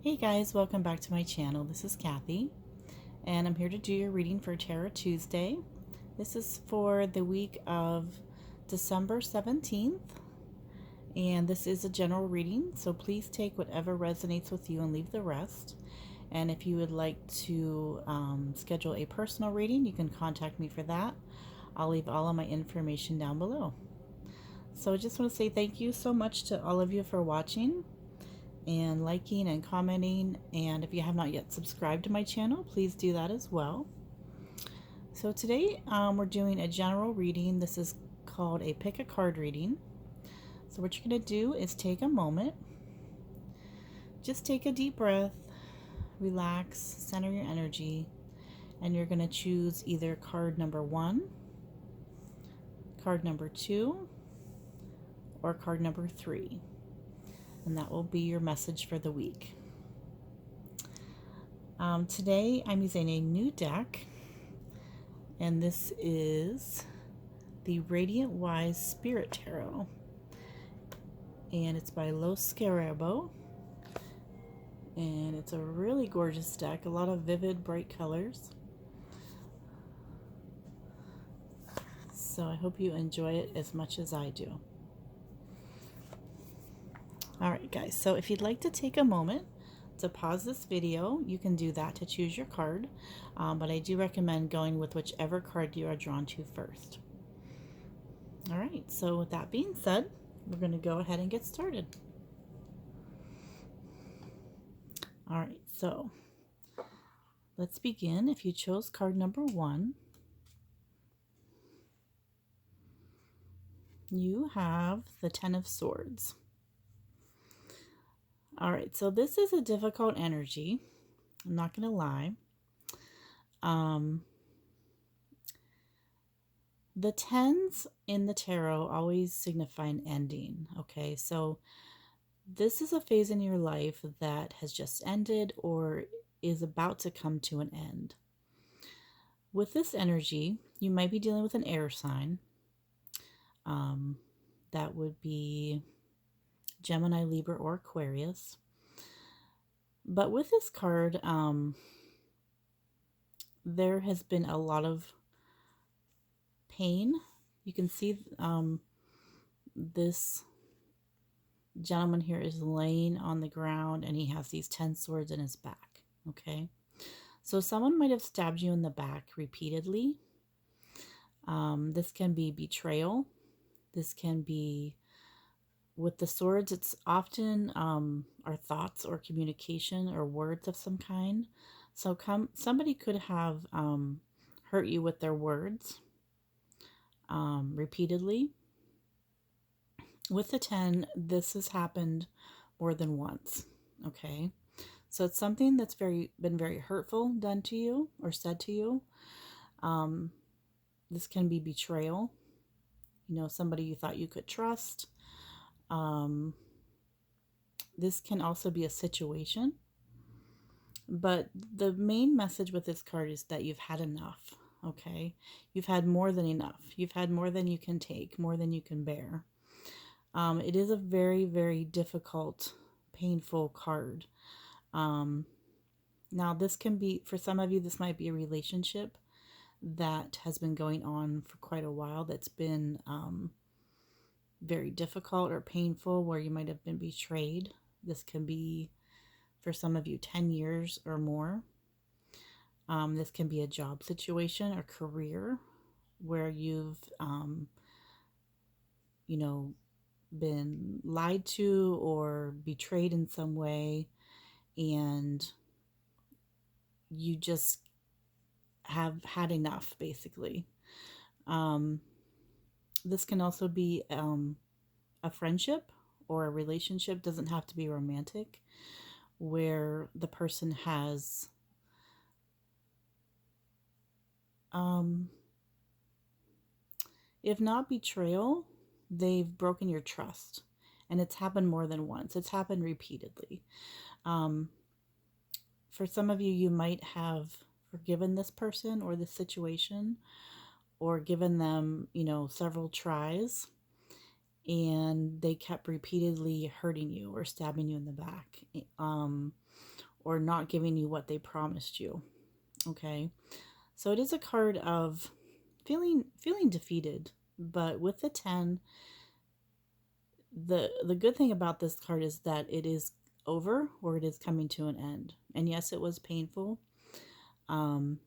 Hey guys, welcome back to my channel. This is Kathy, and I'm here to do your reading for Tarot Tuesday. This is for the week of December 17th, and this is a general reading, so please take whatever resonates with you and leave the rest. And if you would like to schedule a personal reading, you can contact me for that. I'll leave all of my information down below. So I just want to say thank you so much to all of you for watching and liking and commenting, and if you have not yet subscribed to my channel, please do that as well. So today we're doing a general reading. This is called a pick a card reading. So what you're going to do is take a moment, just take a deep breath, relax, center your energy, and you're going to choose either card number 1, card number 2, or card number 3. And that will be your message for the week. Today I'm using a new deck, and this is the Radiant Wise Spirit Tarot, and it's by Los Scarabo, and it's a really gorgeous deck, a lot of vivid, bright colors. So I hope you enjoy it as much as I do. Alright guys, so if you'd like to take a moment to pause this video, you can do that to choose your card, but I do recommend going with whichever card you are drawn to first. Alright, so with that being said, we're going to go ahead and get started. Alright, so let's begin. If you chose card number 1, you have the Ten of Swords. Alright, so this is a difficult energy. I'm not going to lie. The tens in the tarot always signify an ending, okay? So this is a phase in your life that has just ended or is about to come to an end. With this energy, you might be dealing with an air sign. That would be Gemini, Libra, or Aquarius. But with this card, there has been a lot of pain. You can see this gentleman here is laying on the ground, and he has these 10 swords in his back, okay? So someone might have stabbed you in the back repeatedly. This can be betrayal. This can be, with the swords, it's often our thoughts or communication or words of some kind. So somebody could have hurt you with their words repeatedly. With the 10, this has happened more than once, okay? So it's something that's been very hurtful done to you or said to you. This can be betrayal. You know, somebody you thought you could trust. This can also be a situation. But the main message with this card is that you've had enough, okay? You've had more than enough. You've had more than you can take, more than you can bear. It is a very, very difficult, painful card. Now, this can be, for some of you, this might be a relationship that has been going on for quite a while that's been very difficult or painful, where you might have been betrayed. This can be, for some of you, 10 years or more. This can be a job situation or career where you've, you know, been lied to or betrayed in some way, and you just have had enough, basically. This can also be a friendship or a relationship. Doesn't have to be romantic, where the person has if not betrayal, they've broken your trust, and it's happened more than once. It's happened repeatedly. For some of you, you might have forgiven this person or this situation, or given them, you know, several tries, and they kept repeatedly hurting you or stabbing you in the back, or not giving you what they promised you. Okay, so it is a card of feeling defeated, but with the 10, the good thing about this card is that it is over, or it is coming to an end. And yes, it was painful, um,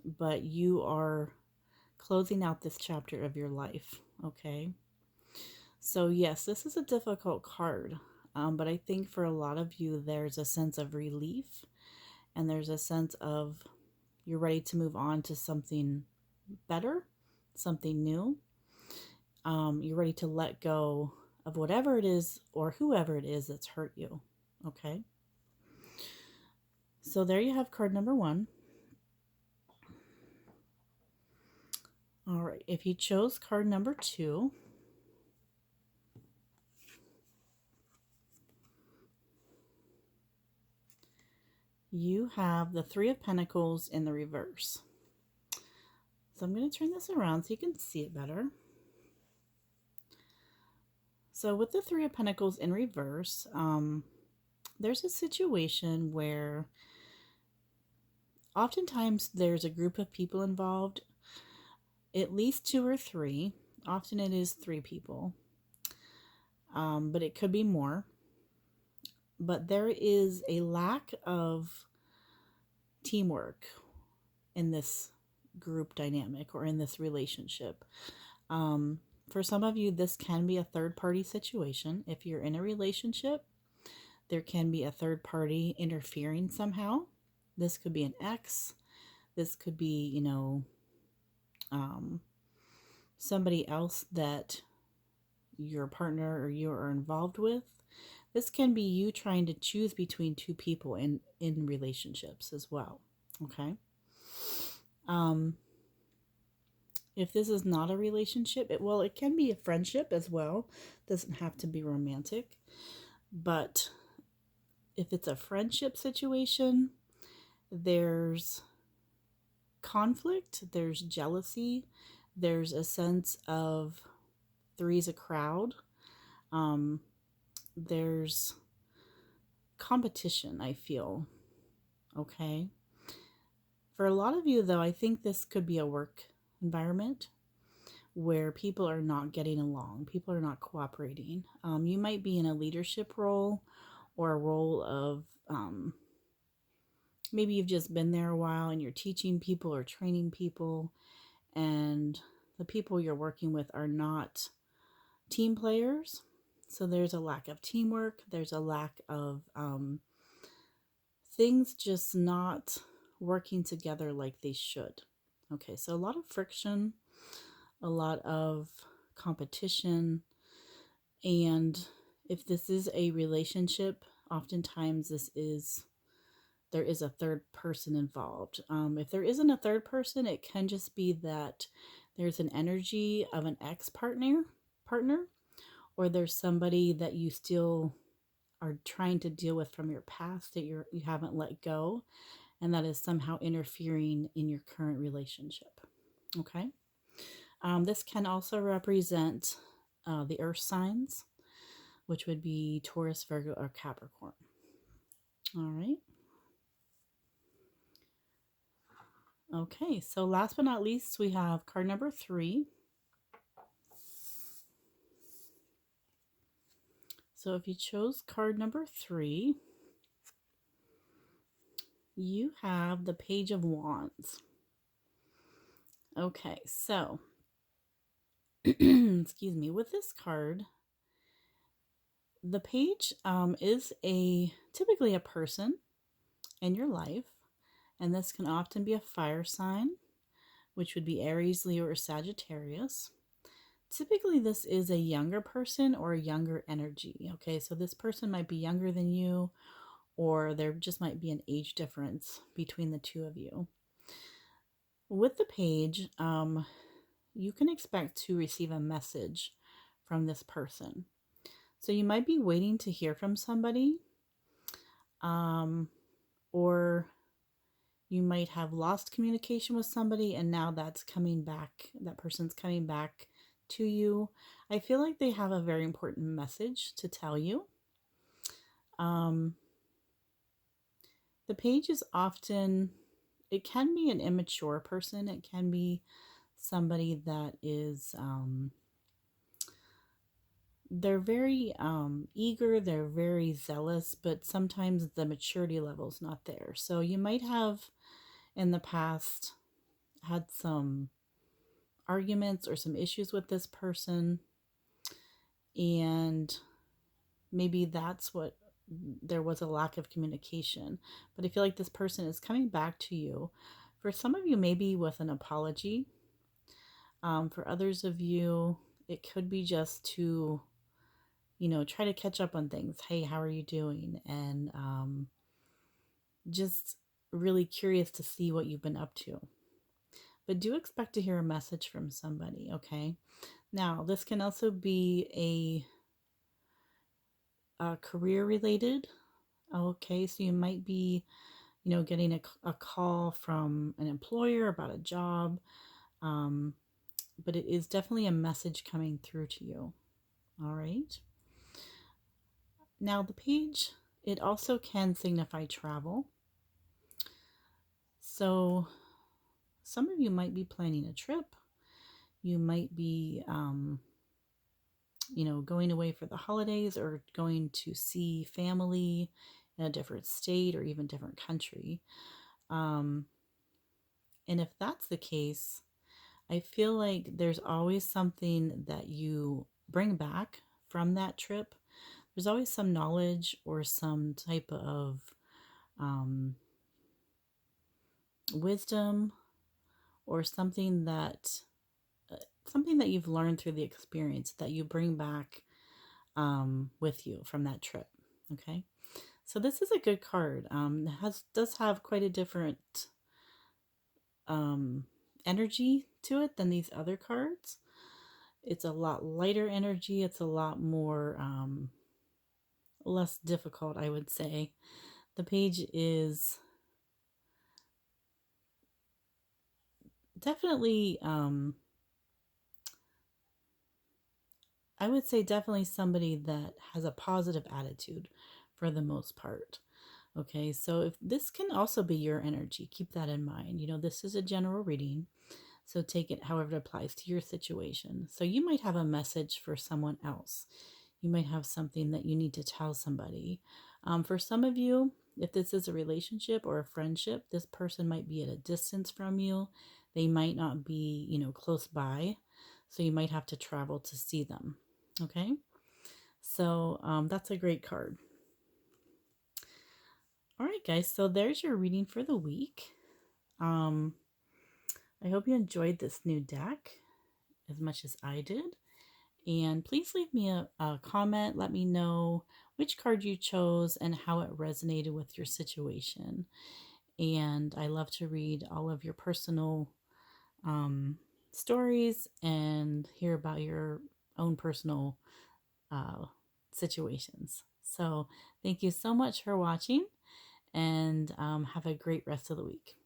but you are closing out this chapter of your life. Okay, so yes, this is a difficult card, but I think for a lot of you, there's a sense of relief, and there's a sense of you're ready to move on to something better, something new. You're ready to let go of whatever it is or whoever it is that's hurt you. Okay. So there you have card number 1. All right. If you chose card number 2, you have the 3 of Pentacles in the reverse. So I'm going to turn this around so you can see it better. So with the 3 of Pentacles in reverse, there's a situation where oftentimes there's a group of people involved, at least 2 or 3. Often it is 3 people, but it could be more. But there is a lack of teamwork in this group dynamic or in this relationship. For some of you, this can be a third-party situation. If you're in a relationship, there can be a third party interfering somehow. This could be an ex. This could be, somebody else that your partner or you are involved with. This can be you trying to choose between 2 people in relationships as well. Okay. If this is not a relationship, it can be a friendship as well. It doesn't have to be romantic. But if it's a friendship situation, there's conflict, there's jealousy, there's a sense of three's a crowd. There's competition, I feel. Okay. For a lot of you, though, I think this could be a work environment where people are not getting along. People are not cooperating. You might be in a leadership role or a role of maybe you've just been there a while and you're teaching people or training people, and the people you're working with are not team players. So there's a lack of teamwork. There's a lack of things just not working together like they should. Okay, so a lot of friction, a lot of competition, and if this is a relationship, oftentimes there is a third person involved. If there isn't a third person, it can just be that there's an energy of an ex-partner, or there's somebody that you still are trying to deal with from your past that you haven't let go, and that is somehow interfering in your current relationship. Okay. This can also represent the earth signs, which would be Taurus, Virgo, or Capricorn. All right. Okay, so last but not least, we have card number 3. So if you chose card number 3, you have the Page of Wands. Okay, so excuse me, with this card, the page is typically a person in your life, and this can often be a fire sign, which would be Aries, Leo, or Sagittarius. Typically, this is a younger person or a younger energy. Okay, so this person might be younger than you, or there just might be an age difference between the two of you. With the page, you can expect to receive a message from this person. So you might be waiting to hear from somebody, or you might have lost communication with somebody, and now that's coming back. That person's coming back to you. I feel like they have a very important message to tell you. Um, the page is often, it can be an immature person. It can be somebody that is, they're very eager, they're very zealous, but sometimes the maturity level is not there. So you might have in the past had some arguments or some issues with this person, and maybe that's what there was a lack of communication. But I feel like this person is coming back to you. For some of you, maybe with an apology. For others of you, it could be just to, try to catch up on things. Hey, how are you doing? And just really curious to see what you've been up to. But do expect to hear a message from somebody, okay? Now, this can also be a career related. Okay, so you might be, getting a call from an employer about a job, but it is definitely a message coming through to you. All right. Now, the page, it also can signify travel. So, some of you might be planning a trip. You might be, going away for the holidays or going to see family in a different state or even different country. And if that's the case, I feel like there's always something that you bring back from that trip. There's always some knowledge or some type of wisdom or something that you've learned through the experience that you bring back with you from that trip. Okay, so this is a good card. Does have quite a different energy to it than these other cards. It's a lot lighter energy. It's a lot more less difficult, I would say. The page is definitely, I would say definitely somebody that has a positive attitude for the most part. Okay, so if this can also be your energy, keep that in mind. This is a general reading, so take it however it applies to your situation. So you might have a message for someone else. You might have something that you need to tell somebody. For some of you, if this is a relationship or a friendship, this person might be at a distance from you. They might not be, close by. So you might have to travel to see them. Okay? So that's a great card. All right, guys. So there's your reading for the week. I hope you enjoyed this new deck as much as I did. And please leave me a comment. Let me know which card you chose and how it resonated with your situation. And I love to read all of your personal stories and hear about your own personal situations. So thank you so much for watching, and have a great rest of the week.